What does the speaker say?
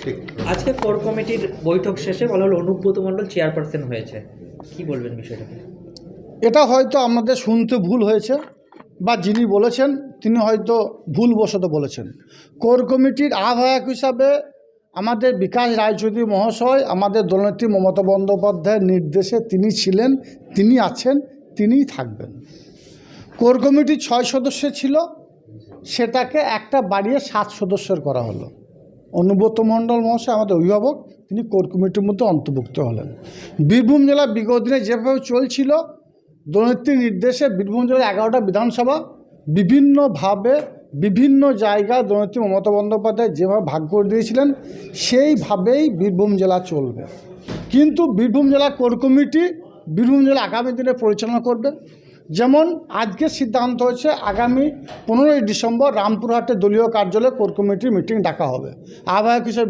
ঠিক। আজকে কোর কমিটির বৈঠক শেষে বলা হলো অনুব্রত মণ্ডল চেয়ারপারসন হয়েছে, কি বলবেন বিষয়টাকে? এটা হয়তো আমাদের শুনতে ভুল হয়েছে, বা যিনি বলেছেন তিনি হয়তো ভুলবশত বলেছেন। কোর কমিটির আহ্বায়ক হিসাবে আমাদের বিকাশ রায়চৌধুরী মহাশয় আমাদের দলনেত্রী মমতা বন্দ্যোপাধ্যায়ের নির্দেশে তিনি ছিলেন, তিনি আছেন, তিনিই থাকবেন। কোর কমিটি 6 সদস্যের ছিল, সেটাকে একটা বাড়িয়ে 7 সদস্যের করা হলো। অনুব্রত মণ্ডল মহাশয় আমাদের অভিভাবক, তিনি কোর কমিটির মধ্যে অন্তর্ভুক্ত হলেন। বীরভূম জেলা বিগত দিনে যেভাবে চলছিল দলনেত্রীর নির্দেশে, বীরভূম জেলার 11টা বিধানসভা বিভিন্নভাবে বিভিন্ন জায়গায় দলনেত্রী মমতা বন্দ্যোপাধ্যায় যেভাবে ভাগ করে দিয়েছিলেন সেইভাবেই বীরভূম জেলা চলবে। কিন্তু বীরভূম জেলা কোর কমিটি বীরভূম জেলা আগামী দিনে পরিচালনা করবে। যেমন আজকে সিদ্ধান্ত হয়েছে আগামী 15ই ডিসেম্বর রামপুরহাটে দলীয় কার্যালয়ে কোর কমিটির মিটিং ডাকা হবে। আহ্বায়ক হিসেবে